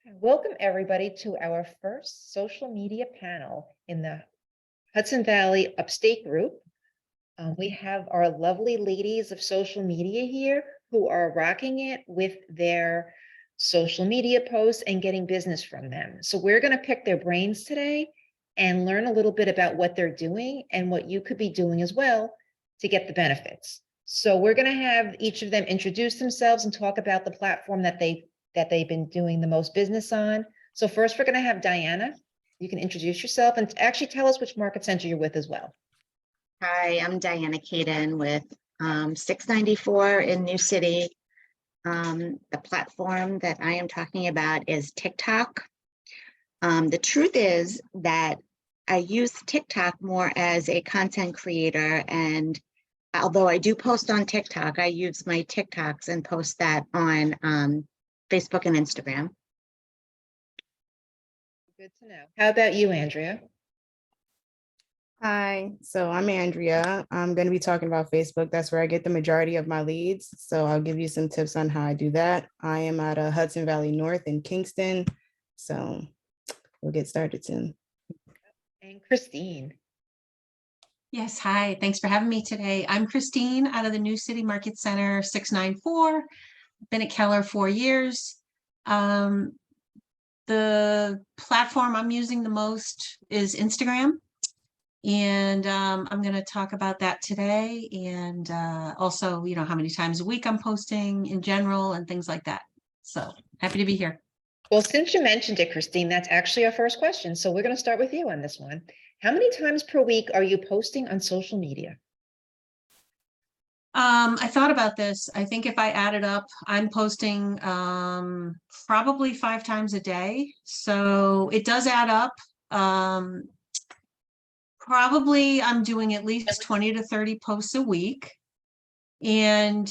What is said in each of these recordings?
Welcome, everybody, to our first social media panel in the Hudson Valley Upstate Group. We have our lovely ladies of social media here who are rocking it with their social media posts and getting business from them. So we're going to pick their brains today and learn a little bit about what they're doing and what you could be doing as well to get the benefits. So we're going to have each of them introduce themselves and talk about the platform that they've been doing the most business on. So first, we're going to have Diana. You can introduce yourself and actually tell us which market center you're with as well. Hi, I'm Diana Caden with 694 in New City. The platform that I am talking about is TikTok. The truth is that I use TikTok more as a content creator, and although I do post on TikTok, I use my TikToks and post that on Facebook and Instagram. Good to know. How about you, Andrea? Hi, so I'm Andrea. I'm going to be talking about Facebook. That's where I get the majority of my leads. So I'll give you some tips on how I do that. I am at Hudson Valley North in Kingston. So we'll get started soon. And Christine. Yes, hi. Thanks for having me today. I'm Christine out of the New City Market Center 694. Been at Keller 4 years. The platform I'm using the most is Instagram. And I'm going to talk about that today, and also, how many times a week I'm posting in general and things like that. So happy to be here. Well, since you mentioned it, Christine, that's actually our first question. So we're going to start with you on this one. How many times per week are you posting on social media? I thought about this. I think if I added up, I'm posting probably 5 times a day. So it does add up. Probably I'm doing at least 20 to 30 posts a week. And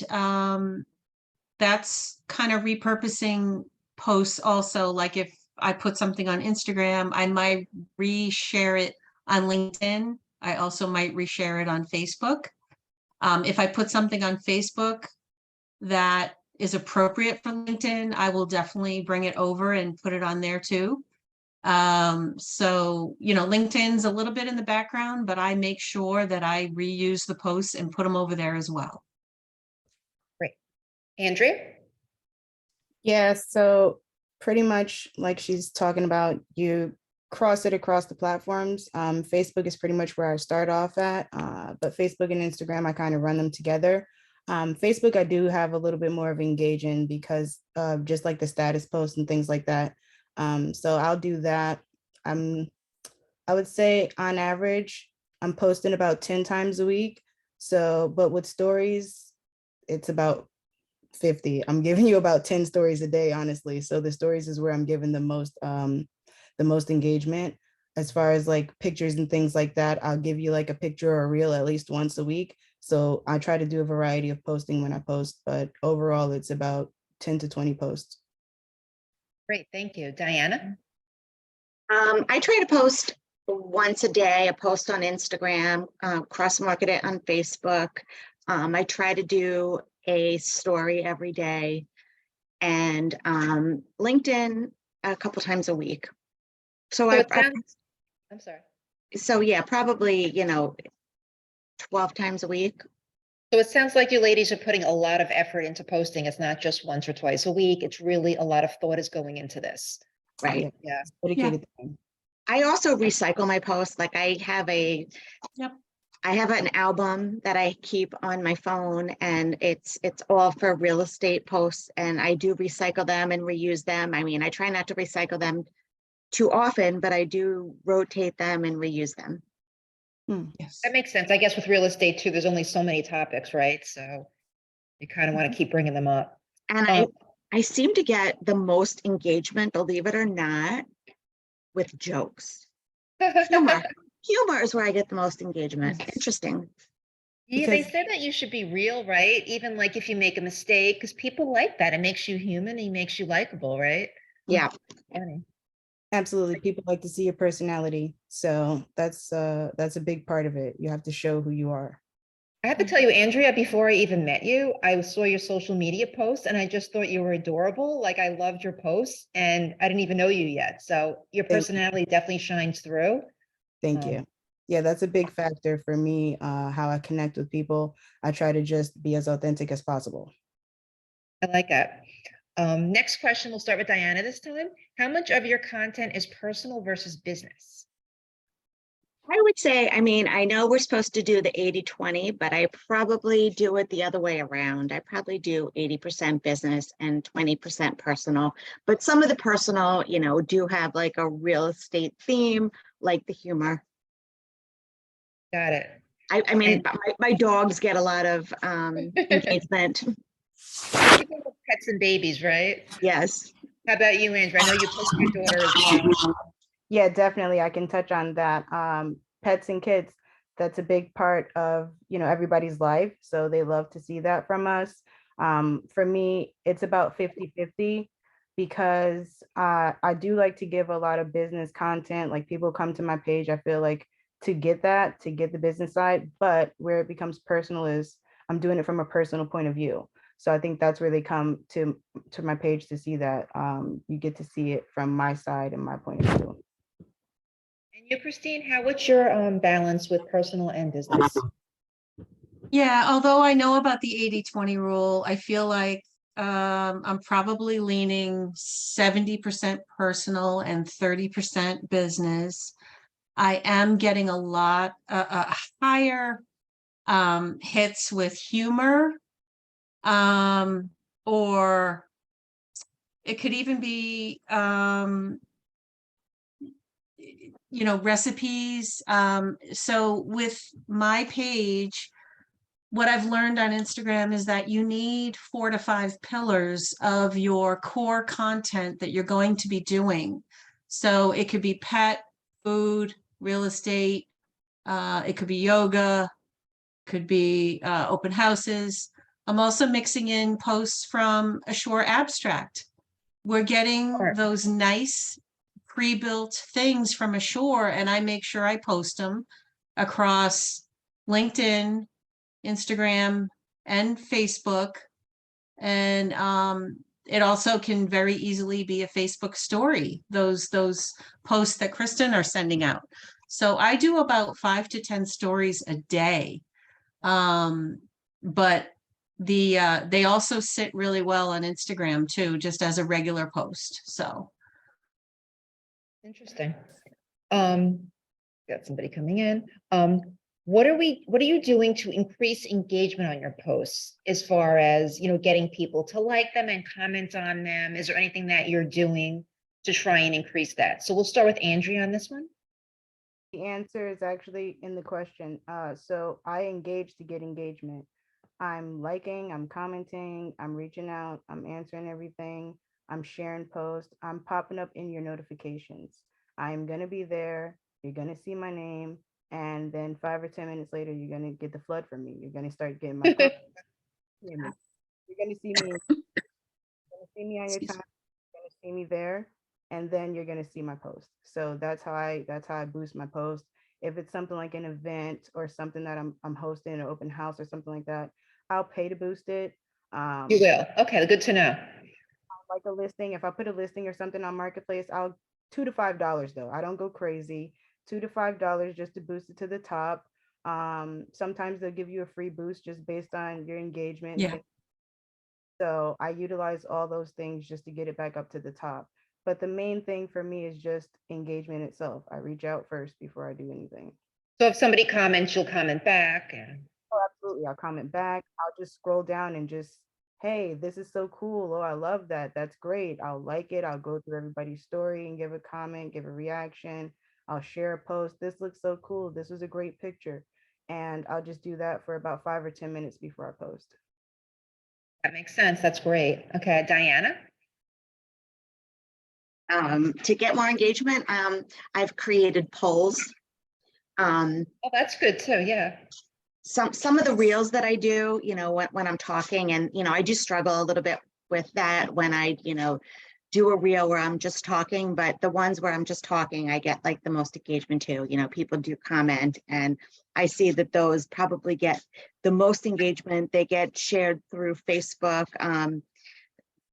that's kind of repurposing posts also. Like if I put something on Instagram, I might reshare it on LinkedIn. I also might reshare it on Facebook. If I put something on Facebook that is appropriate for LinkedIn, I will definitely bring it over and put it on there too. So, LinkedIn's a little bit in the background, but I make sure that I reuse the posts and put them over there as well. Great. Andrea? Yeah, so pretty much like she's talking about, you cross it across the platforms. Facebook is pretty much where I start off at, but Facebook and Instagram, I kind of run them together. Facebook, I do have a little bit more of engaging because of just like the status posts and things like that. So I'll do that. I would say on average, I'm posting about 10 times a week. So, but with stories, it's about 50. I'm giving you about 10 stories a day, honestly. So the stories is where I'm giving the most engagement. As far as like pictures and things like that, I'll give you like a picture or a reel at least once a week. So I try to do a variety of posting when I post, but overall it's about 10 to 20 posts. Great, thank you. Diana? I try to post once a day, a post on Instagram, cross-market it on Facebook. I try to do a story every day, and LinkedIn a couple times a week. So I'm sorry. So yeah, probably, 12 times a week. So it sounds like you ladies are putting a lot of effort into posting. It's not just once or twice a week. It's really a lot of thought is going into this. Right. Yeah. Dedicated time. I also recycle my posts. Like I have an album that I keep on my phone, and it's all for real estate posts, and I do recycle them and reuse them. I mean, I try not to recycle them too often, but I do rotate them and reuse them. Yes. That makes sense. I guess with real estate too, there's only so many topics, right? So you kind of want to keep bringing them up. And I seem to get the most engagement, believe it or not, with jokes. Humor is where I get the most engagement. Interesting. Yeah, they Because- said that you should be real, right? Even like if you make a mistake, because people like that. It makes you human. It makes you likable, right? Yeah. Funny. Absolutely. People like to see your personality. So that's a big part of it. You have to show who you are. I have to tell you, Andrea, before I even met you, I saw your social media posts and I just thought you were adorable. Like I loved your posts and I didn't even know you yet. So your Thank you. personality definitely shines through. Thank Um, you. Yeah, that's a big factor for me, how I connect with people. I try to just be as authentic as possible. I like that. Next question, we'll start with Diana this time. How much of your content is personal versus business? I would say, I mean, I know we're supposed to do the 80-20, but I probably do it the other way around. I probably do 80% business and 20% personal. But some of the personal, do have like a real estate theme, like the humor. Got it. I mean, And- my dogs get a lot of engagement. People with pets and babies, right? Yes. How about you, Andrea? I know you post your daughter as well. Yeah, definitely. I can touch on that. Pets and kids, that's a big part of, everybody's life. So they love to see that from us. For me, it's about 50-50 because I do like to give a lot of business content. Like people come to my page, I feel like to get the business side, but where it becomes personal is I'm doing it from a personal point of view. So I think that's where they come to my page to see that. You get to see it from my side and my point of view. And you, Christine, what's your balance with personal and business? Yeah, although I know about the 80-20 rule, I feel like I'm probably leaning 70% personal and 30% business. I am getting a lot higher hits with humor, or it could even be recipes. So with my page, what I've learned on Instagram is that you need 4 to 5 pillars of your core content that you're going to be doing. So it could be pet, food, real estate, it could be yoga, could be open houses. I'm also mixing in posts from Ashore Abstract. We're getting Sure. those nice pre-built things from Ashore, and I make sure I post them across LinkedIn, Instagram, and Facebook. And it also can very easily be a Facebook story, those posts that Kristen are sending out. So I do about 5 to 10 stories a day. But they also sit really well on Instagram too, just as a regular post. So Interesting. Got somebody coming in. What are you doing to increase engagement on your posts as far as, getting people to like them and comment on them? Is there anything that you're doing to try and increase that? So we'll start with Andrea on this one. The answer is actually in the question. So I engage to get engagement. I'm liking, I'm commenting, I'm reaching out, I'm answering everything, I'm sharing posts, I'm popping up in your notifications. I'm gonna be there, you're gonna see my name, and then 5 or 10 minutes later, you're gonna get the flood from me. You're gonna start getting my posts. You're gonna see me, on your time, you're gonna see me there, and then you're gonna see my post. So that's how I boost my post. If it's something like an event or something that I'm hosting, an open house or something like that, I'll pay to boost it. You will. Okay, good to know. Like a listing, if I put a listing or something on Marketplace, I'll $2 to $5 though. I don't go crazy. $2 to $5 just to boost it to the top. Sometimes they'll give you a free boost just based on your engagement. yeah. So I utilize all those things just to get it back up to the top. But the main thing for me is just engagement itself. I reach out first before I do anything. So if somebody comments, you'll comment back. Oh, absolutely. I'll comment back. I'll just scroll down and just, hey, this is so cool. Oh, I love that. That's great. I'll like it. I'll go through everybody's story and give a comment, give a reaction. I'll share a post. This looks so cool. This was a great picture. And I'll just do that for about 5 or 10 minutes before I post. That makes sense. That's great. Okay, Diana? To get more engagement, I've created polls. Oh, that's good too. Yeah. Some of the reels that I do, when I'm talking, and I do struggle a little bit with that when I do a reel where I'm just talking, but the ones where I'm just talking, I get like the most engagement too. You know, people do comment, and I see that those probably get the most engagement. They get shared through Facebook.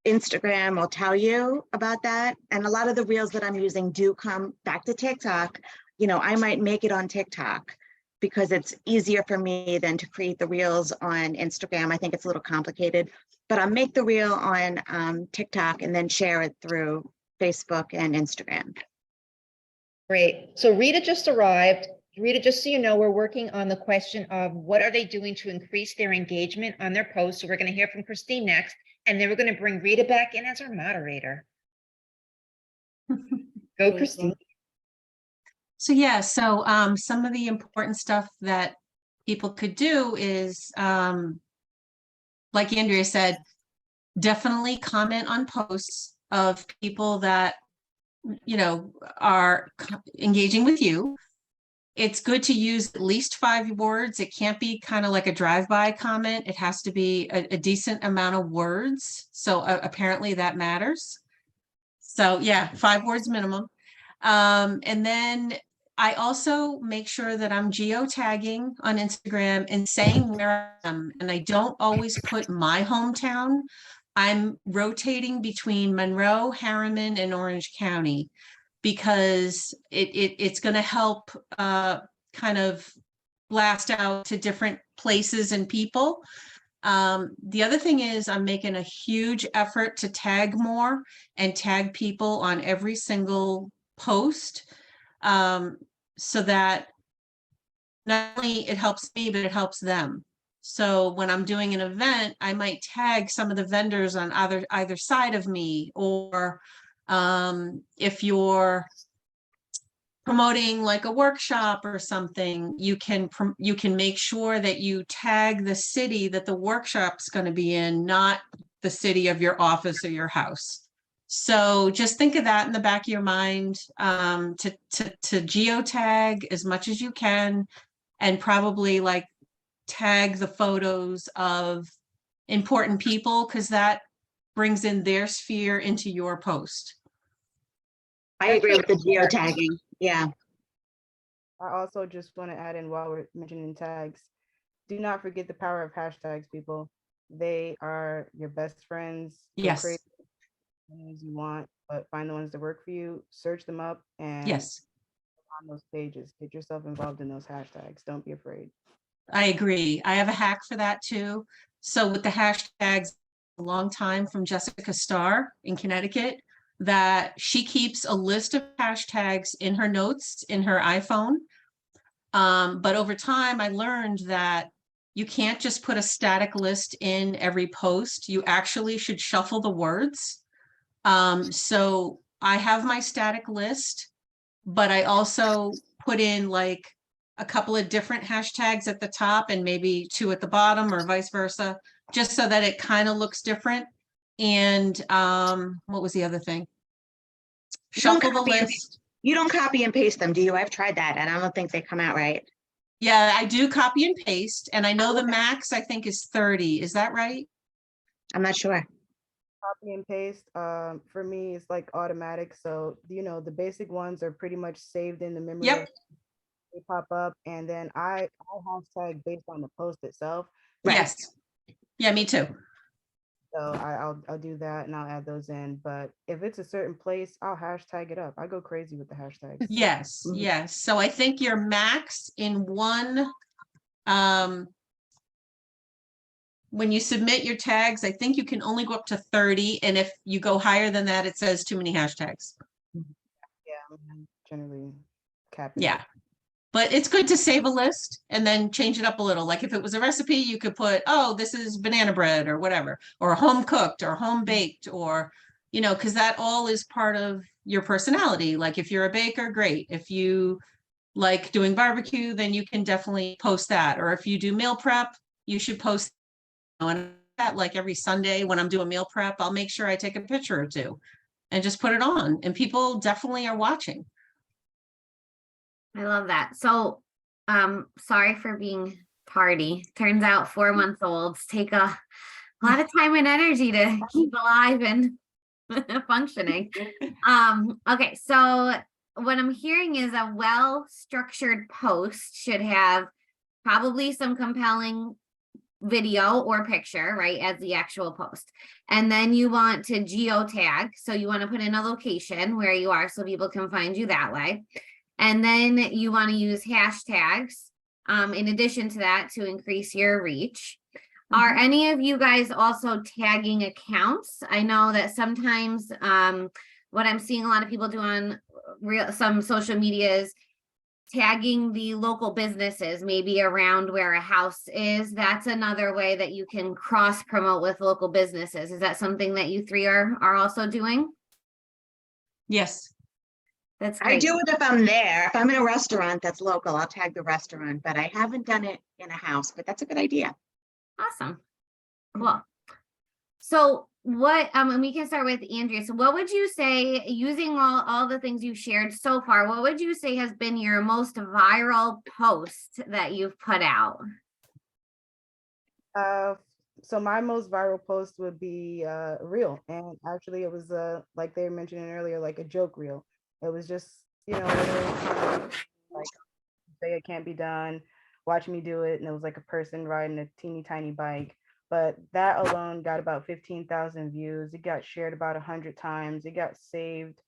Instagram will tell you about that. And a lot of the reels that I'm using do come back to TikTok. You know, I might make it on TikTok because it's easier for me than to create the reels on Instagram. I think it's a little complicated, but I'll make the reel on TikTok and then share it through Facebook and Instagram. Great. So Rita just arrived. Rita, just so you know, we're working on the question of what are they doing to increase their engagement on their posts. So we're going to hear from Christine next, and then we're going to bring Rita back in as our moderator. Go, you. Christine. So yeah, so some of the important stuff that people could do is, like Andrea said, definitely comment on posts of people that, you know, are engaging with you. It's good to use at least 5 words. It can't be kind of like a drive-by comment. It has to be a decent amount of words. So apparently that matters. So yeah, 5 words minimum. And then I also make sure that I'm geotagging on Instagram and saying where I am. And I don't always put my hometown. I'm rotating between Monroe, Harriman, and Orange County because it's going to help kind of blast out to different places and people. The other thing is I'm making a huge effort to tag more and tag people on every single post, so that not only it helps me, but it helps them. So when I'm doing an event, I might tag some of the vendors on either side of me, or if you're promoting like a workshop or something, you can make sure that you tag the city that the workshop's going to be in, not the city of your office or your house. So just think of that in the back of your mind, to geotag as much as you can, and probably like tag the photos of important people, because that brings in their sphere into your post. I agree with the geotagging. Yeah. I also just want to add in, while we're mentioning tags, do not forget the power of hashtags, people. They are your best friends. Go Yes. crazy as you want, but find the ones that work for you, search them up, and Yes, on those pages, get yourself involved in those hashtags. Don't be afraid. I agree. I have a hack for that too. So with the hashtags, a long time from Jessica Starr in Connecticut, that she keeps a list of hashtags in her notes in her iPhone. But over time, I learned that you can't just put a static list in every post. You actually should shuffle the words. So I have my static list, but I also put in like a couple of different hashtags at the top and maybe 2 at the bottom, or vice versa, just so that it kind of looks different. And what was the other thing? Shuffle the list. You don't copy and paste them, do you? I've tried that and I don't think they come out right. Yeah, I do copy and paste, and I know the max I think is 30. Is that right? I'm not sure. Copy and paste, for me, it's like automatic. So, you know, the basic ones are pretty much saved in the memory. Yep. They pop up, and then I hashtag based on the post itself. Right. Yes. Yeah, me too. So I'll do that, and I'll add those in. But if it's a certain place, I'll hashtag it up. I go crazy with the hashtags. Yes, yes. So I think your max in one, when you submit your tags, I think you can only go up to 30. And if you go higher than that, it says too many hashtags. Yeah, I'm generally capping. Yeah. But it's good to save a list and then change it up a little. Like if it was a recipe, you could put, oh, this is banana bread or whatever, or home cooked or home baked, or, you know, because that all is part of your personality. Like if you're a baker, great. If you like doing barbecue, then you can definitely post that. Or if you do meal prep, you should post on that. Like every Sunday when I'm doing meal prep, I'll make sure I take a picture or 2 and just put it on. And people definitely are watching. I love that. So, sorry for being tardy. Turns out 4-month-olds take a lot of time and energy to keep alive and functioning. Okay, so what I'm hearing is a well-structured post should have probably some compelling video or picture, right, as the actual post. And then you want to geotag, so you want to put in a location where you are so people can find you that way. And then you want to use hashtags in addition to that to increase your reach. Are any of you guys also tagging accounts? I know that sometimes what I'm seeing a lot of people do on some social media is tagging the local businesses, maybe around where a house is. That's another way that you can cross promote with local businesses. Is that something that you three are also doing? Yes. That's I great. do it if I'm there. If I'm in a restaurant that's local, I'll tag the restaurant, but I haven't done it in a house, but that's a good idea. Awesome. Cool. So what, and we can start with Andrea. So what would you say, using all the things you've shared so far, what would you say has been your most viral post that you've put out? So my most viral post would be reel, and actually it was like they were mentioning earlier, like a joke reel. It was just, literally like say it can't be done, watch me do it, and it was like a person riding a teeny tiny bike. But that alone got about 15,000 views. It got shared about 100 times. It got saved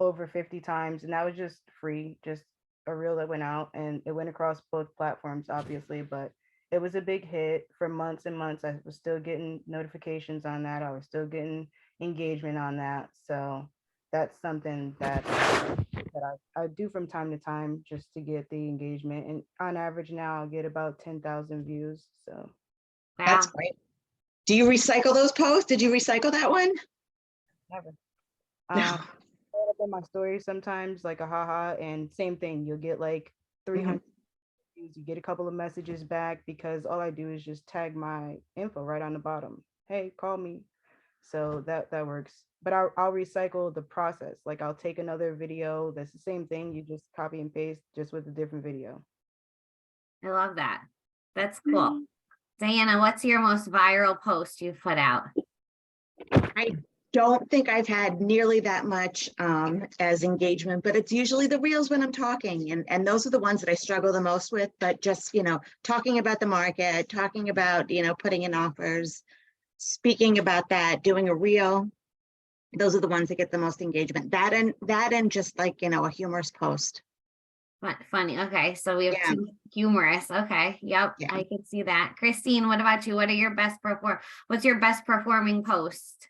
over 50 times, and that was just free, just a reel that went out, and it went across both platforms, obviously, but it was a big hit for months and months. I was still getting notifications on that. I was still getting engagement on that. So that's something that I do from time to time just to get the engagement. And on average now I'll get about 10,000 views. So That's Wow. great. Do you recycle those posts? Did you recycle that one? never. No. I put it up in my stories sometimes, like a haha, and same thing. You'll get like 300 views. You get a couple of messages back because all I do is just tag my info right on the bottom. Hey, call me. So that works. But I'll recycle the process. Like I'll take another video that's the same thing. You just copy and paste just with a different video. I love that. That's cool. Diana, what's your most viral post you've put out? I don't think I've had nearly that much as engagement, but it's usually the reels when I'm talking, and those are the ones that I struggle the most with. But just, talking about the market, talking about, putting in offers, speaking about that, doing a reel, those are the ones that get the most engagement. That and just like, a humorous post. Funny. Okay, so we have Yeah. two humorous. Okay, yep, Yeah. I can see that. Christine, what about you? What's your best performing post?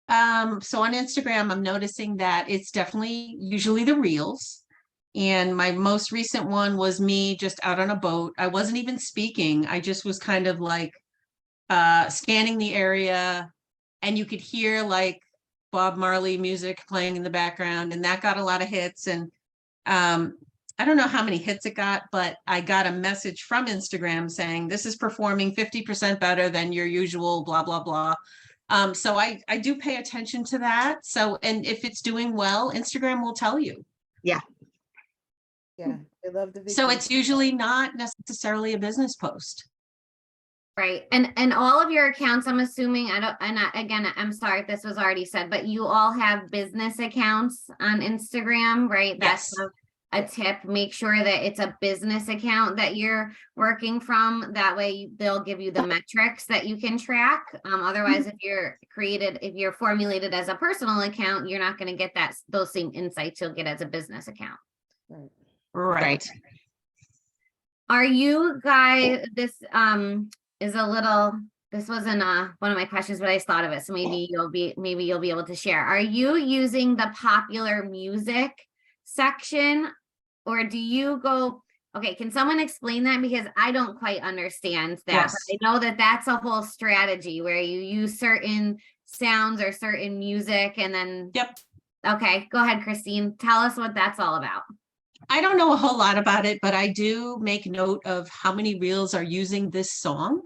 So on Instagram, I'm noticing that it's definitely usually the reels. And my most recent one was me just out on a boat. I wasn't even speaking. I just was kind of like scanning the area, and you could hear like Bob Marley music playing in the background, and that got a lot of hits. And I don't know how many hits it got, but I got a message from Instagram saying this is performing 50% better than your usual blah, blah, blah. So I do pay attention to that. So, and if it's doing well, Instagram will tell you. Yeah, they love the video. So it's usually not necessarily a business post. Right. And all of your accounts, I'm assuming, again, I'm sorry if this was already said, but you all have business accounts on Instagram, right? That's Yes. a tip. Make sure that it's a business account that you're working from. That way they'll give you the metrics that you can track. Otherwise, if you're formulated as a personal account, you're not going to get those same insights you'll get as a business account. Right. Are you guys, this wasn't one of my questions, but I just thought of it. So maybe you'll be able to share. Are you using the popular music section, or do you go, okay, can someone explain that? Because I don't quite understand that. Yes. But I know that that's a whole strategy where you use certain sounds or certain music and then. Yep. Okay, go ahead, Christine. Tell us what that's all about. I don't know a whole lot about it, but I do make note of how many reels are using this song.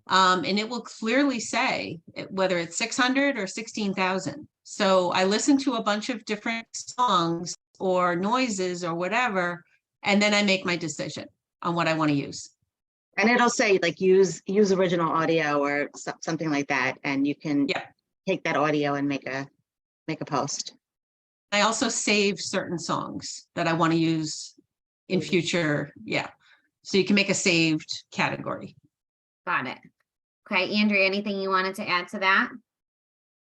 And it will clearly say whether it's 600 or 16,000. So I listen to a bunch of different songs or noises or whatever, and then I make my decision on what I want to use. And it'll say like use original audio or something like that, and you can take that audio and make a make a post. I also save certain songs that I want to use in Save it. future. Yeah. So you can make a saved category. Got it. Okay, Andrea, anything you wanted to add to that?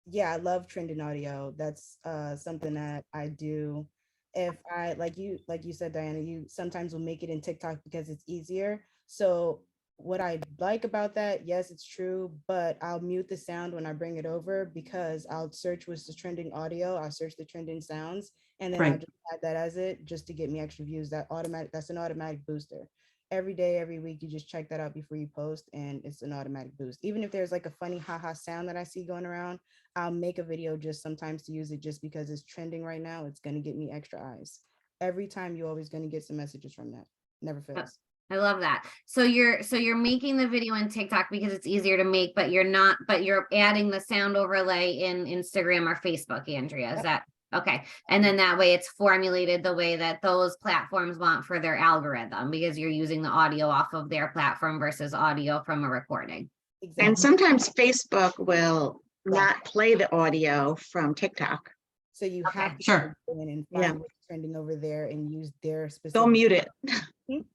Yeah, I love trending audio. That's something that I do. If I like you said, Diana, you sometimes will make it in TikTok because it's easier. So what I like about that, yes, it's true, but I'll mute the sound when I bring it over because I'll search what's the trending audio, I'll search the trending sounds, and then I'll Right. just add that as it just to get me extra views. That's an automatic booster. Every day, every week, you just check that out before you post, and it's an automatic boost. Even if there's like a funny haha sound that I see going around, I'll make a video just sometimes to use it just because it's trending right now. It's going to get me extra eyes. Every time you're always going to get some messages from that. Never fails. I love that. So you're making the video in TikTok because it's easier to make, but you're adding the sound overlay in Instagram or Facebook, Andrea. Is Yep. that okay? And then that way it's formulated the way that those platforms want for their algorithm because you're using the audio off of their platform versus audio from a recording. Exactly. And sometimes Facebook will not play the audio from TikTok. So you Okay, have to sure. go in and Yeah. find what's trending over there and use their specific. They'll mute it.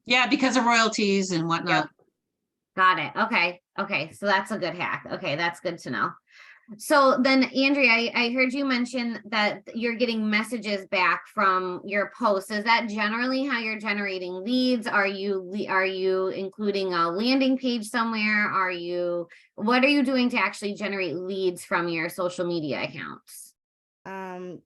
Yeah, because of royalties and whatnot. got it. Okay, so that's a good hack. Okay, that's good to know. So then, Andrea, I heard you mention that you're getting messages back from your posts. Is that generally how you're generating leads? Are you including a landing page somewhere? What are you doing to actually generate leads from your social media accounts? I'm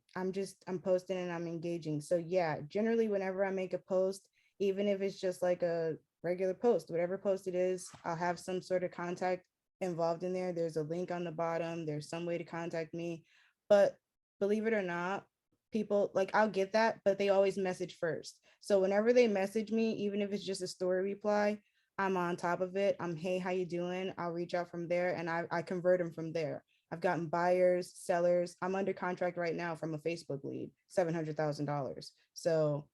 posting and I'm engaging. So yeah, generally whenever I make a post, even if it's just like a regular post, whatever post it is, I'll have some sort of contact involved in there. There's a link on the bottom. There's some way to contact me. But believe it or not, people like I'll get that, but they always message first. So whenever they message me, even if it's just a story reply, I'm on top of it. Hey, how you doing? I'll reach out from there and I convert them from there. I've gotten buyers, sellers. I'm under contract right now from a Facebook lead, $700,000. So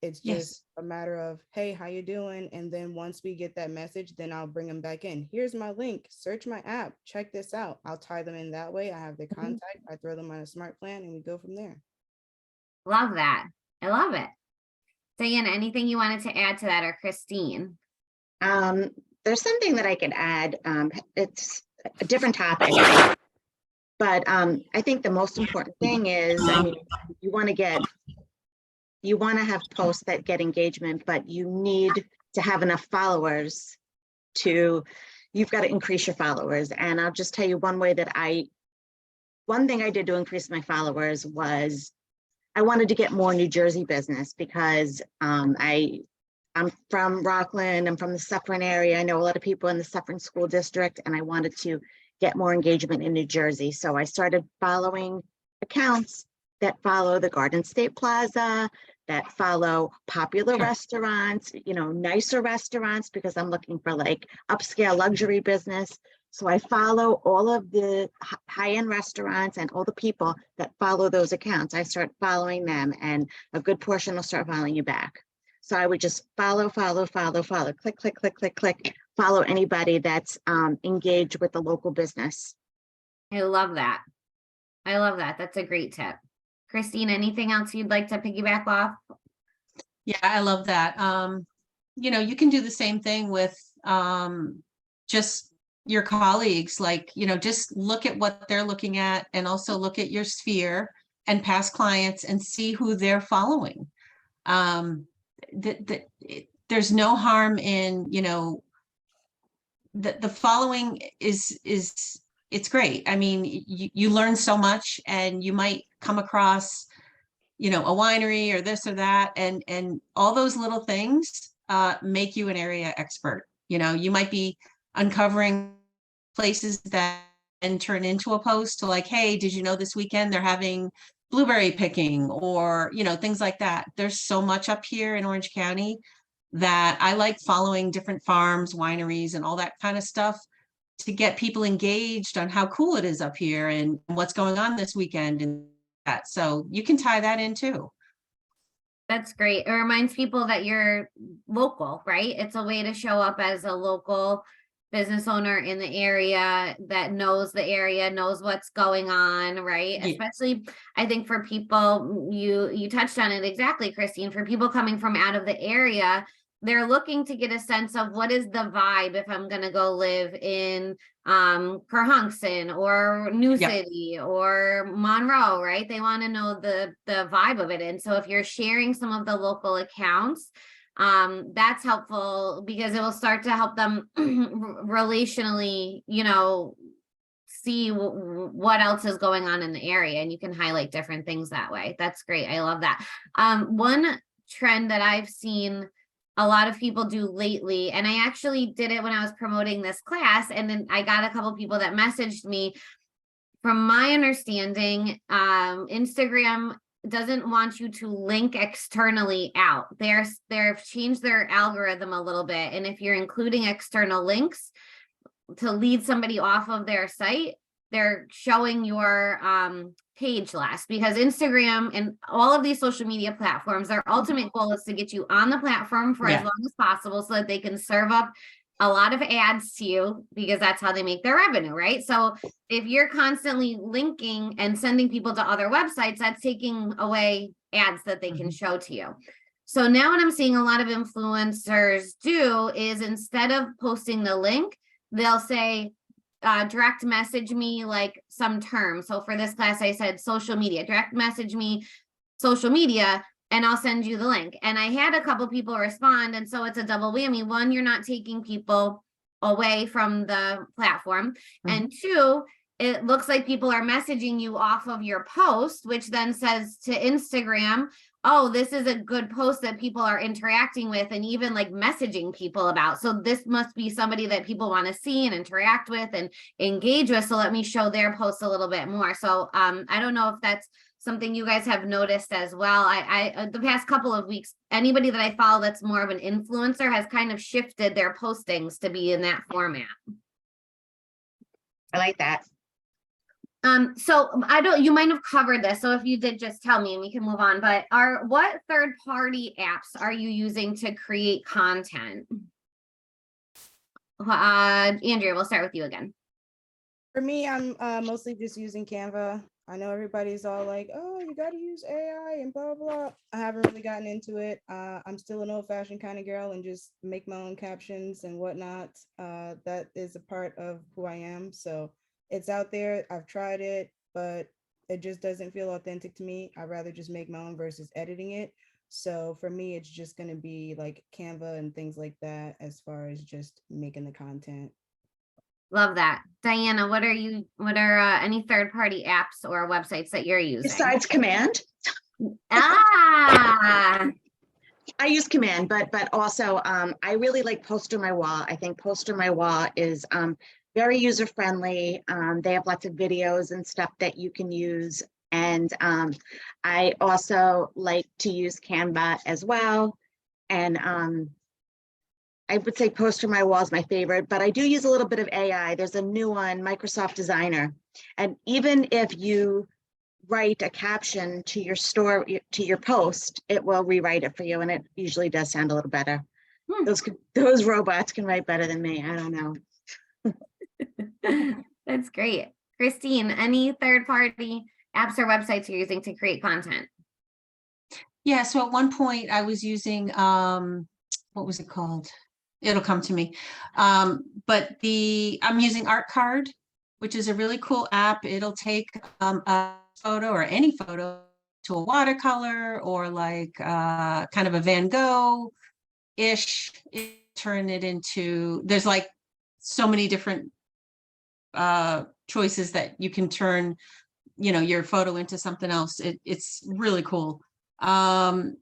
it's just Yes. a matter of, hey, how you doing? And then once we get that message, then I'll bring them back in. Here's my link. Search my app. Check this out. I'll tie them in that way. I have their contact. I throw them on a smart plan and we go from there. Love that. I love it. Diana, anything you wanted to add to that, or Christine? There's something that I could add. It's a different topic. But I think the most important thing is, I mean, you want to have posts that get engagement, but you need to have enough followers you've got to increase your followers. And I'll just tell you one thing I did to increase my followers was I wanted to get more New Jersey business because I'm from Rockland, I'm from the Suffern area. I know a lot of people in the Suffern School District, and I wanted to get more engagement in New Jersey. So I started following accounts that follow the Garden State Plaza, that follow popular restaurants, nicer restaurants, because I'm looking for like upscale luxury business. So I follow all of the high-end restaurants and all the people that follow those accounts. I start following them, and a good portion will start following you back. So I would just follow, click, click, click, click, click, follow anybody that's engaged with the local business. I love that. That's a great tip. Christine, anything else you'd like to piggyback off? Yeah, I love that. You can do the same thing with just your colleagues, like, just look at what they're looking at and also look at your sphere and past clients and see who they're following. There's no harm in, the following it's great. I mean, you learn so much, and you might come across, a winery or this or that, and all those little things make you an area expert. You might be uncovering places that and turn into a post to like, hey, did you know this weekend they're having blueberry picking, or things like that. There's so much up here in Orange County that I like following different farms, wineries, and all that kind of stuff to get people engaged on how cool it is up here and what's going on this weekend and that. So you can tie that in too. That's great. It reminds people that you're local, right? It's a way to show up as a local business owner in the area that knows the area, knows what's going on, right? Yeah. Especially, I think for people, you touched on it exactly, Christine, for people coming from out of the area, they're looking to get a sense of what is the vibe if I'm gonna go live in Kerhonkson or New Yep. City or Monroe, right? They want to know the vibe of it. And so if you're sharing some of the local accounts, that's helpful because it will start to help them relationally, you know, see what else is going on in the area, and you can highlight different things that way. That's great. I love that. One trend that I've seen a lot of people do lately, and I actually did it when I was promoting this class, and then I got a couple people that messaged me. From my understanding, Instagram doesn't want you to link externally out. They've changed their algorithm a little bit, and if you're including external links to lead somebody off of their site, they're showing your page last, because Instagram and all of these social media platforms, their ultimate goal is to get you on the platform for as Yeah. long as possible so that they can serve up a lot of ads to you, because that's how they make their revenue, right? So if you're constantly linking and sending people to other websites, that's taking away ads that they can show to you. So now what I'm seeing a lot of influencers do is, instead of posting the link, they'll say, direct message me like some term. So for this class, I said social media, direct message me social media, and I'll send you the link. And I had a couple people respond. And so it's a double whammy. One, you're not taking people away from the platform. And two, it looks like people are messaging you off of your post, which then says to Instagram, oh, this is a good post that people are interacting with and even like messaging people about. So this must be somebody that people want to see and interact with and engage with. So let me show their post a little bit more. So I don't know if that's something you guys have noticed as well. I the past couple of weeks, anybody that I follow that's more of an influencer has kind of shifted their postings to be in that format. I like that. So you might have covered this. So if you did, just tell me and we can move on. But what third-party apps are you using to create content? Andrea, we'll start with you again. For me, I'm mostly just using Canva. I know everybody's all like, oh, you got to use AI and blah, blah. I haven't really gotten into it. I'm still an old-fashioned kind of girl and just make my own captions and whatnot. That is a part of who I am. So it's out there. I've tried it, but it just doesn't feel authentic to me. I'd rather just make my own versus editing it. So for me, it's just going to be like Canva and things like that as far as just making the content. Love that. Diana, what are any third-party apps or websites that you're using? Besides Command, Ah, I use Command, but also I really like Poster My Wall. I think Poster My Wall is very user friendly. They have lots of videos and stuff that you can use. And I also like to use Canva as well. And I would say Poster My Wall is my favorite, but I do use a little bit of AI. There's a new one, Microsoft Designer. And even if you write a caption to your to your post, it will rewrite it for you. And it usually does sound a little better. Those robots can write better than me. I don't know. that's great. Christine, any third-party apps or websites you're using to create content? Yeah, so at one point I was using, what was it called? It'll come to me. But I'm using ArtCard, which is a really cool app. It'll take a photo or any photo to a watercolor or like kind of a Van Gogh-ish, turn it into, there's like so many different choices that you can turn, your photo into something else. It's really cool. And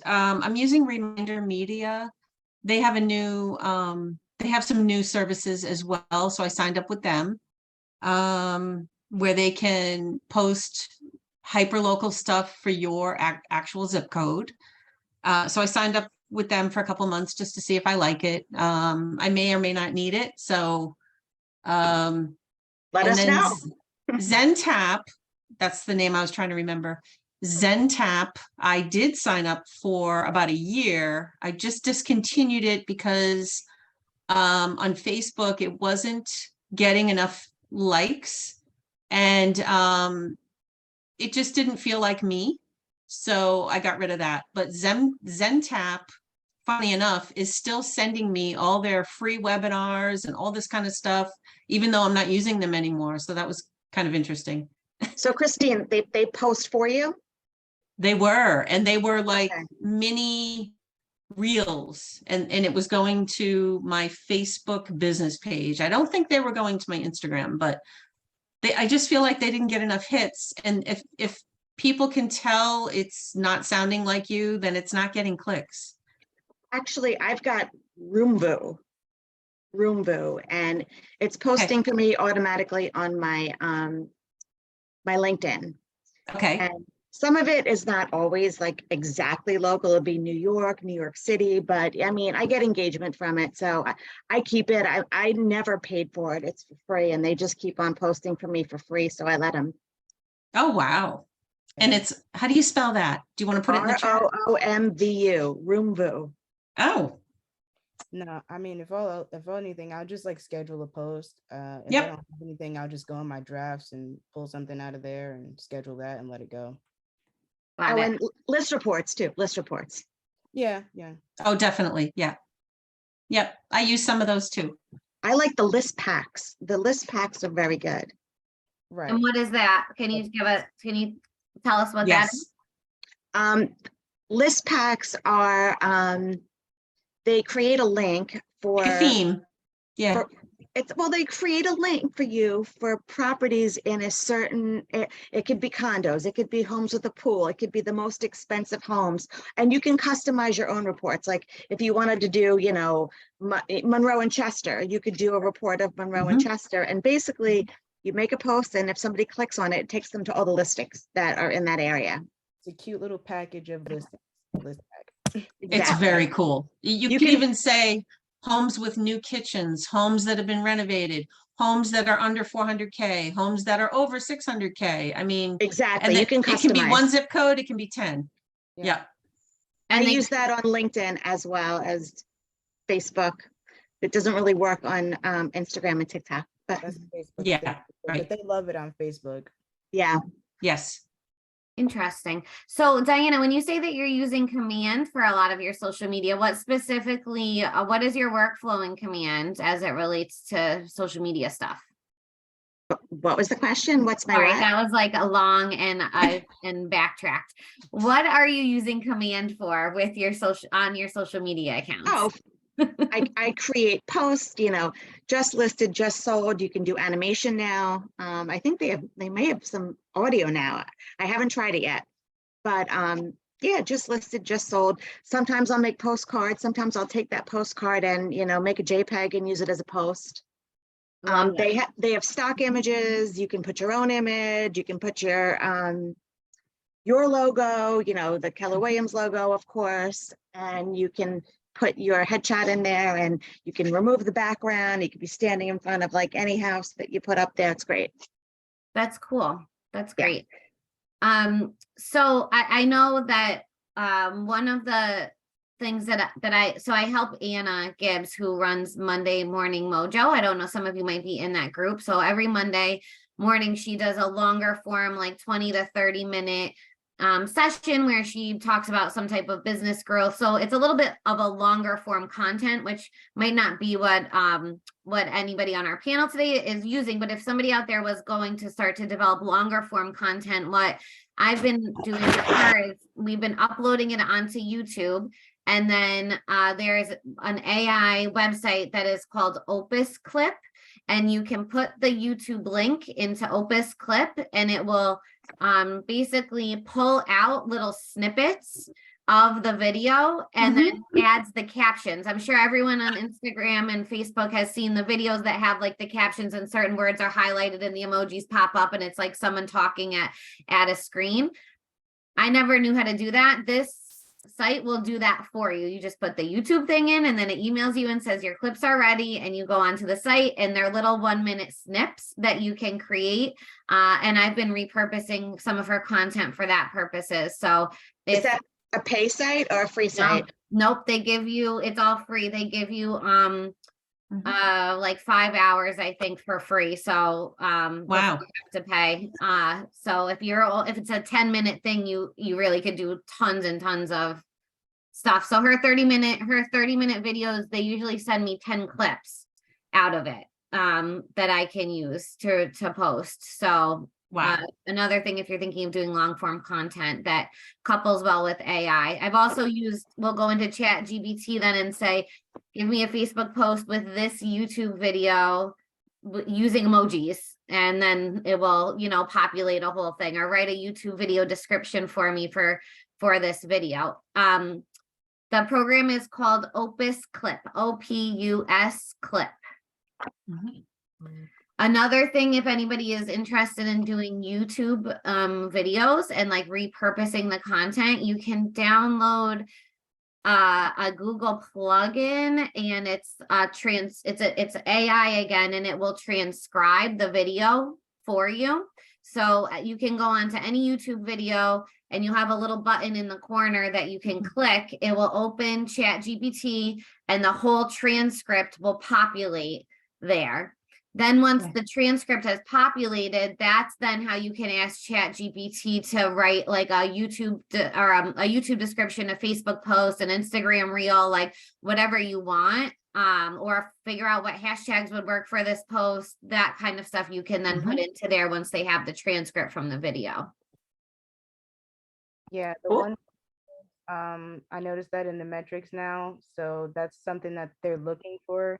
I'm using Reminder Media. They have they have some new services as well. So I signed up with them, where they can post hyperlocal stuff for your actual zip code. So I signed up with them for a couple months just to see if I like it. I may or may not need it. So Let us know. ZenTap, that's the name I was trying to remember. ZenTap, I did sign up for about a year. I just discontinued it because On Facebook, it wasn't getting enough likes, and it just didn't feel like me. So I got rid of that. But ZenTap, funny enough, is still sending me all their free webinars and all this kind of stuff, even though I'm not using them anymore. So that was kind of interesting. So Christine, they post for you? They were, and they were like Okay. mini reels, and it was going to my Facebook business page. I don't think they were going to my Instagram, but I just feel like they didn't get enough hits. And if people can tell it's not sounding like you, then it's not getting clicks. Actually, I've got Roomvoo, and it's posting for me automatically on my my LinkedIn. Okay. And some of it is not always like exactly local. It'll be New York City, but I mean, I get engagement from it. So I keep it. I never paid for it. It's for free, and they just keep on posting for me for free. So I let them. Oh, wow. And it's, how do you spell that? Do you want to put it in the chat? ROOMVU, Roomvoo. Oh, No, I mean, if anything, I'll just like schedule a post. If I Yep. don't have anything, I'll just go in my drafts and pull something out of there and schedule that and let it go. Got Oh, it. and list reports too, list reports. Yeah. oh, definitely. Yeah. Yep. I use some of those too. I like the list packs. The list packs are very good. Right. And what is that? Can you tell us what that is? Yes. List packs are, they create a link for. A theme. Yeah. for- Well, they create a link for you for properties in a certain, it could be condos, it could be homes with a pool, it could be the most expensive homes. And you can customize your own reports. Like if you wanted to do, Monroe and Chester, you could do a report of Monroe and Mhm. Chester. And basically you make a post, and if somebody clicks on it, it takes them to all the listings that are in that area. It's a cute little package of list pack. It's Exactly. very cool. You You could can- even say homes with new kitchens, homes that have been renovated, homes that are under 400K, homes that are over 600K. I mean, Exactly, and you it can can be one customize. zip code, it can be 10. Yeah. Yeah. I And they, use that on LinkedIn as well as Facebook. It doesn't really work on Instagram and TikTok, but That's Facebook. Yeah, thing, right. But they love it on Facebook. yeah. Yes. interesting. So Diana, when you say that you're using Command for a lot of your social media, what specifically, what is your workflow in Command as it relates to social media stuff? What was the question? What's my Sorry, what? that was like a long and backtracked. What are you using Command for with your social media accounts? Oh, I create posts, just listed, just sold. You can do animation now. I think they may have some audio now. I haven't tried it yet, but yeah, just listed, just sold. Sometimes I'll make postcards. Sometimes I'll take that postcard and, make a JPEG and use it as a post. Love it. They have stock images. You can put your own image. You can put your logo, the Keller Williams logo, of course, and you can put your headshot in there, and you can remove the background. You could be standing in front of like any house that you put up there. It's great. That's cool. That's Yeah. great. So I know that one of the things that I help Anna Gibbs, who runs Monday Morning Mojo. I don't know, some of you might be in that group. So every Monday morning she does a longer form, like 20 to 30 minute session where she talks about some type of business growth. So it's a little bit of a longer form content, which might not be what anybody on our panel today is using. But if somebody out there was going to start to develop longer form content, what I've been doing with her is we've been uploading it onto YouTube. And then there's an AI website that is called Opus Clip. And you can put the YouTube link into Opus Clip, and it will basically pull out little snippets of the video and then adds the captions. I'm sure everyone on Instagram and Facebook has seen the videos that have like the captions and certain words are highlighted and the emojis pop up and it's like someone talking at a screen. I never knew how to do that. This site will do that for you. You just put the YouTube thing in and then it emails you and says your clips are ready, and you go onto the site and they're little 1-minute snips that you can create. And I've been repurposing some of her content for that purposes. So Is that a pay site or a free site? nope, they give you, it's all free. They give you like 5 hours, I think, for free. So, before Wow. you have to pay. So if if it's a 10-minute thing, you really could do tons and tons of stuff. So her 30-minute videos, they usually send me 10 clips out of it, that I can use to post. So Wow. another thing, if you're thinking of doing long form content that couples well with AI, I've also we'll go into Chat GBT then and say, give me a Facebook post with this YouTube video using emojis, and then it will, populate a whole thing, or write a YouTube video description for me for this video. The program is called Opus Clip, OPUS Clip. Mhm. Another thing, if anybody is interested in doing YouTube videos and like repurposing the content, you can download a Google plugin, and it's AI again, and it will transcribe the video for you. So you can go onto any YouTube video and you have a little button in the corner that you can click. It will open Chat GPT and the whole transcript will populate there. Then once Okay. the transcript has populated, that's then how you can ask Chat GPT to write like a YouTube a YouTube description, a Facebook post, an Instagram reel, like whatever you want, or figure out what hashtags would work for this post. That kind of stuff you can then put into there once they have the transcript from the video. Yeah, the Cool. one, I noticed that in the metrics now, so that's something that they're looking for.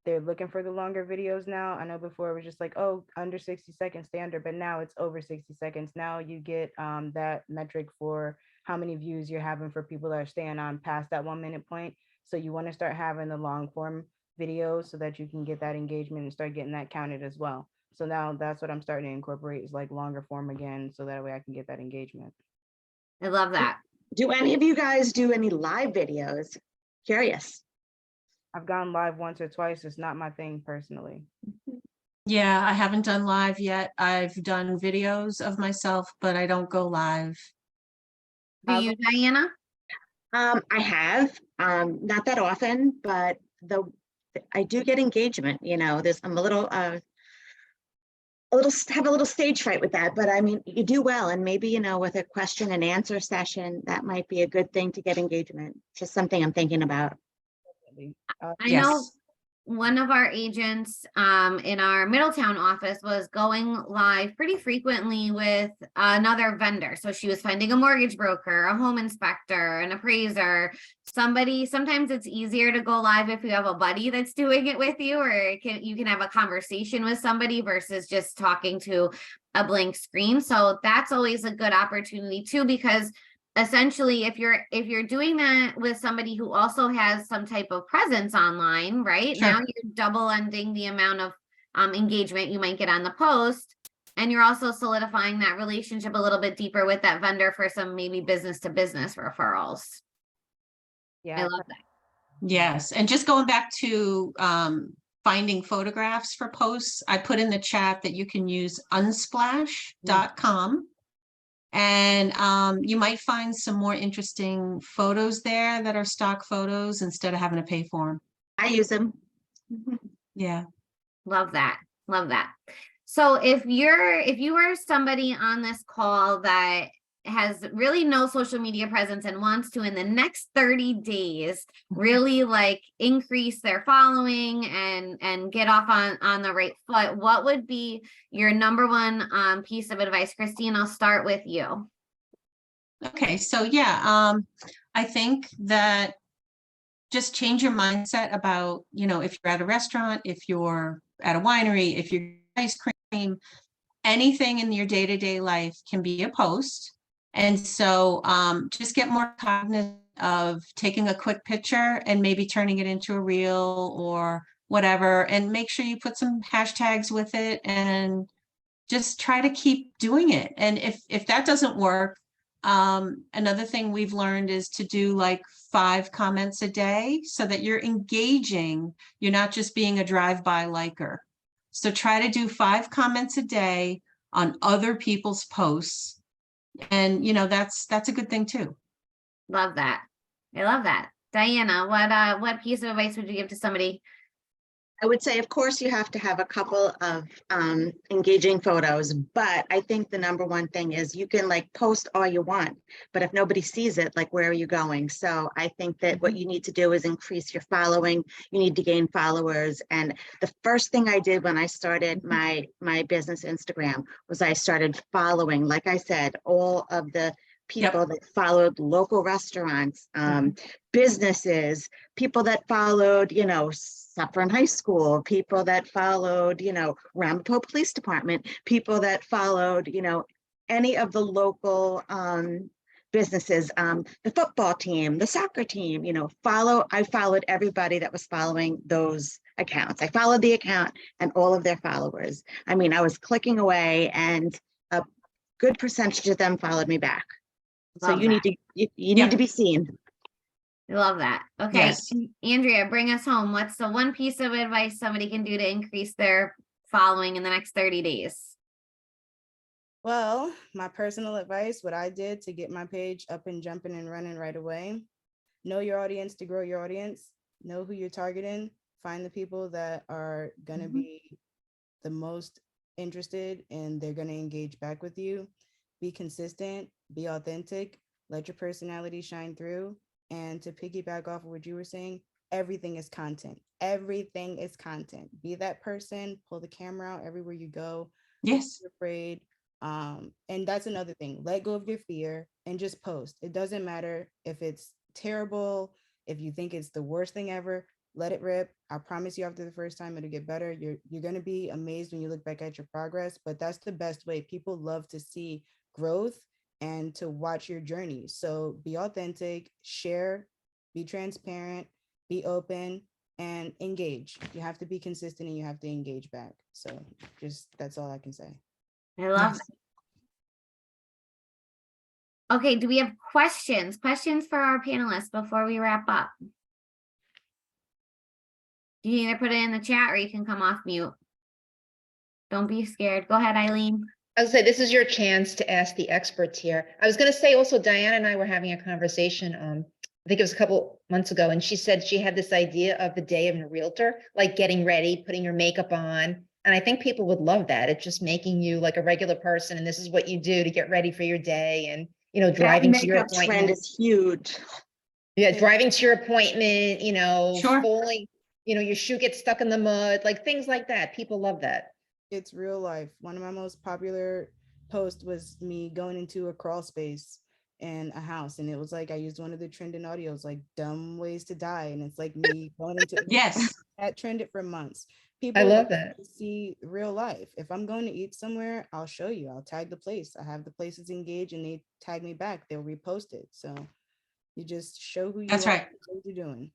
They're looking for the longer videos now. I know before it was just like, oh, under 60 seconds standard, but now it's over 60 seconds. Now you get that metric for how many views you're having for people that are staying on past that 1 minute point. So you want to start having the long form videos so that you can get that engagement and start getting that counted as well. So now that's what I'm starting to incorporate, is like longer form again, so that way I can get that engagement. I love that. Do any of you guys do any live videos? Curious. I've gone live once or twice. It's not my thing personally. Yeah, I haven't done live yet. I've done videos of myself, but I don't go live. Do you, Diana? I have, not that often, but I do get engagement, I'm a little have a little stage fright with that, but I mean, you do well. And maybe, with a question and answer session, that might be a good thing to get engagement. Just something I'm thinking about. I know Yes. one of our agents in our Middletown office was going live pretty frequently with another vendor. So she was finding a mortgage broker, a home inspector, an appraiser, somebody. Sometimes it's easier to go live if you have a buddy that's doing it with you, or you can have a conversation with somebody versus just talking to a blank screen. So that's always a good opportunity too, because essentially, if you're doing that with somebody who also has some type of presence online, right? Sure. Now you're double ending the amount of engagement you might get on the post, and you're also solidifying that relationship a little bit deeper with that vendor for some maybe business to business referrals. Yeah. I love that. Yes. And just going back to finding photographs for posts, I put in the chat that you can use unsplash.com. And you might find some more interesting photos there that are stock photos instead of having to pay for them. I use them. Yeah. Love that. Love that. So if you were somebody on this call that has really no social media presence and wants to, in the next 30 days, really like increase their following and get off on the right foot, what would be your number one piece of advice? Christine, I'll start with you. Okay. So yeah, I think that just change your mindset about, if you're at a restaurant, if you're at a winery, if you're ice cream, anything in your day-to-day life can be a post. And so just get more cognizant of taking a quick picture and maybe turning it into a reel or whatever, and make sure you put some hashtags with it and just try to keep doing it. And if that doesn't work, another thing we've learned is to do like 5 comments a day so that you're engaging. You're not just being a drive-by liker. So try to do 5 comments a day on other people's posts. And that's a good thing too. Love that. I love that. Diana, what piece of advice would you give to somebody I would say, of course, you have to have a couple of engaging photos, but I think the number one thing is you can like post all you want, but if nobody sees it, like where are you going? So I think that what you need to do is increase your following. You need to gain followers. And the first thing I did when I started my business Instagram was I started following, like I said, all of the people that followed local restaurants, businesses, people that followed, you know, Suffern High School, people that followed, you know, Ramapo Police Department, people that followed, you know, any of the local businesses, the football team, the soccer team, you know, I followed everybody that was following those accounts. I followed the account and all of their followers. I mean, I was clicking away and a good percentage of them followed me back. So Love you need that. to, you need to be seen. I love that. Okay, Yes. Andrea, bring us home. What's the one piece of advice somebody can do to increase their following in the next 30 days? Well, my personal advice, what I did to get my page up and jumping and running right away, know your audience to grow your audience, know who you're targeting, find the people that are going to be the most interested and they're going to engage back with you. Be consistent, be authentic, let your personality shine through. And to piggyback off of what you were saying, everything is content. Everything is content. Be that person, pull the camera out everywhere you go. Yes. Don't be afraid. And that's another thing. Let go of your fear and just post. It doesn't matter if it's terrible, if you think it's the worst thing ever, let it rip. I promise you after the first time it'll get better. You're going to be amazed when you look back at your progress, but that's the best way. People love to see growth and to watch your journey. So be authentic, share, be transparent, be open, and engage. You have to be consistent and you have to engage back. So just, that's all I can say. I love Yes. that. Okay, do we have questions? Questions for our panelists before we wrap up? You can either put it in the chat or you can come off mute. Don't be scared. Go ahead, Eileen. I would say this is your chance to ask the experts here. I was going to say also, Diana and I were having a conversation, I think it was a couple months ago, and she said she had this idea of the day of a realtor, like getting ready, putting your makeup on. And I think people would love that. It's just making you like a regular person. And this is what you do to get ready for your day and, you know, driving to your Makeup trend appointment. is huge. Yeah, driving to your appointment, you know, Sure. falling, you know, your shoe gets stuck in the mud, like things like that. People love that. It's real life. One of my most popular posts was me going into a crawl space in a house. And it was like, I used one of the trending audios, like dumb ways to die. And it's like me going into Yes. that trended for months. I People love that. see real life. If I'm going to eat somewhere, I'll show you. I'll tag the place. I have the places engaged and they tag me back. They'll repost it. So you just show who you That's are, right. what you're doing.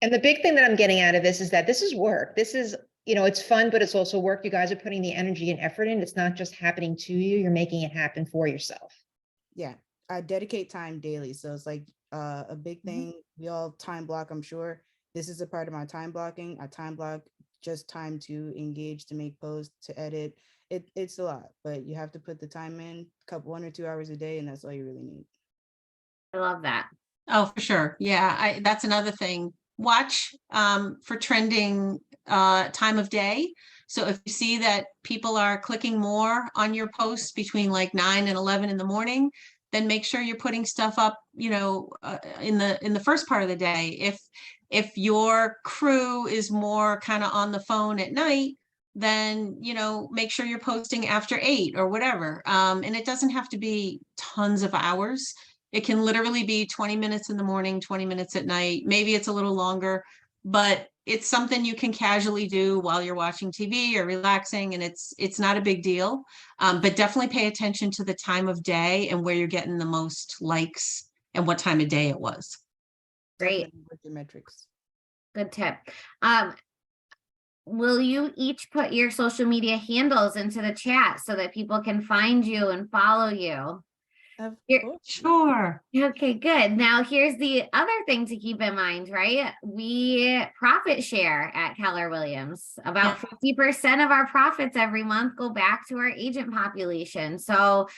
And the big thing that I'm getting out of this is that this is work. This is, you know, it's fun, but it's also work. You guys are putting the energy and effort in. It's not just happening to you. You're making it happen for yourself. Yeah, I dedicate time daily. So it's like a big thing. We all time block, I'm sure. This is a part of my time blocking. I time block just time to engage, to make posts, to edit. It's a lot, but you have to put the time in, 1 or 2 hours a day, and that's all you really need. I love that. Oh, for sure. Yeah, that's another thing. Watch for trending time of day. So if you see that people are clicking more on your posts between like 9 and 11 in the morning, then make sure you're putting stuff up, you know, in the first part of the day. If your crew is more kind of on the phone at night, then, you know, make sure you're posting after 8 or whatever. And it doesn't have to be tons of hours. It can literally be 20 minutes in the morning, 20 minutes at night. Maybe it's a little longer, but it's something you can casually do while you're watching TV or relaxing, and it's not a big deal. But definitely pay attention to the time of day and where you're getting the most likes and what time of day it was. Great. Definitely work your metrics. Good tip. Will you each put your social media handles into the chat so that people can find you and follow you? Of You're- course. Sure. Okay, good. Now here's the other thing to keep in mind, right? We profit share at Keller Williams. About 50% of our profits every month go back to our agent population. So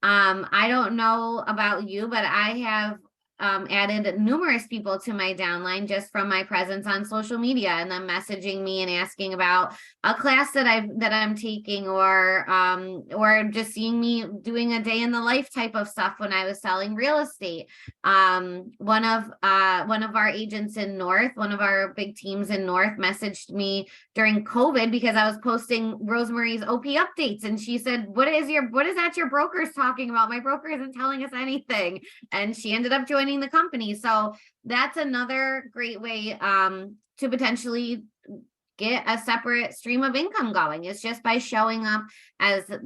I don't know about you, but I have added numerous people to my downline just from my presence on social media, and then messaging me and asking about a class that I'm taking, or just seeing me doing a day in the life type of stuff when I was selling real estate. One of our agents in North, one of our big teams in North, messaged me during COVID because I was posting Rosemary's OP updates, and she said, what is that your broker's talking about? My broker isn't telling us anything. And she ended up joining the company. So that's another great way to potentially get a separate stream of income going. It's just by showing up as a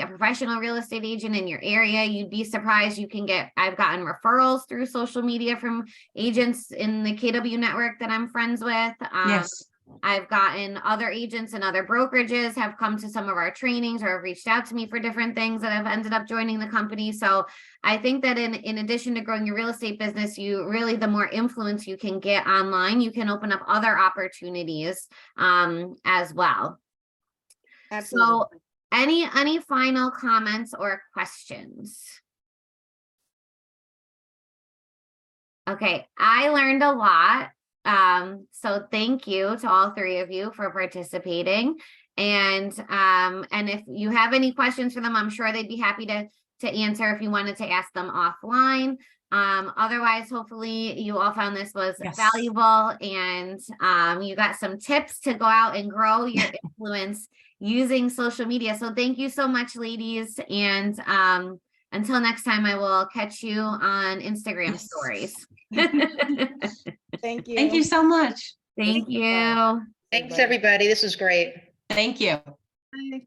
professional real estate agent in your area. You'd be surprised. I've gotten referrals through social media from agents in the KW network that I'm friends with. Yes. I've gotten other agents and other brokerages have come to some of our trainings or have reached out to me for different things that have ended up joining the company. So I think that in addition to growing your real estate business, the more influence you can get online, you can open up other opportunities as well. Absolutely. So any final comments or questions? Okay, I learned a lot. So thank you to all three of you for participating. And if you have any questions for them, I'm sure they'd be happy to answer if you wanted to ask them offline. Otherwise, hopefully you all found this was valuable, and you got some tips to go out and grow your influence using social media. So thank you so much, ladies. And until next time, I will catch you on Instagram stories. Thank you. Thank you so much. Thank you. Thanks, everybody. This was great. Thank you. Bye.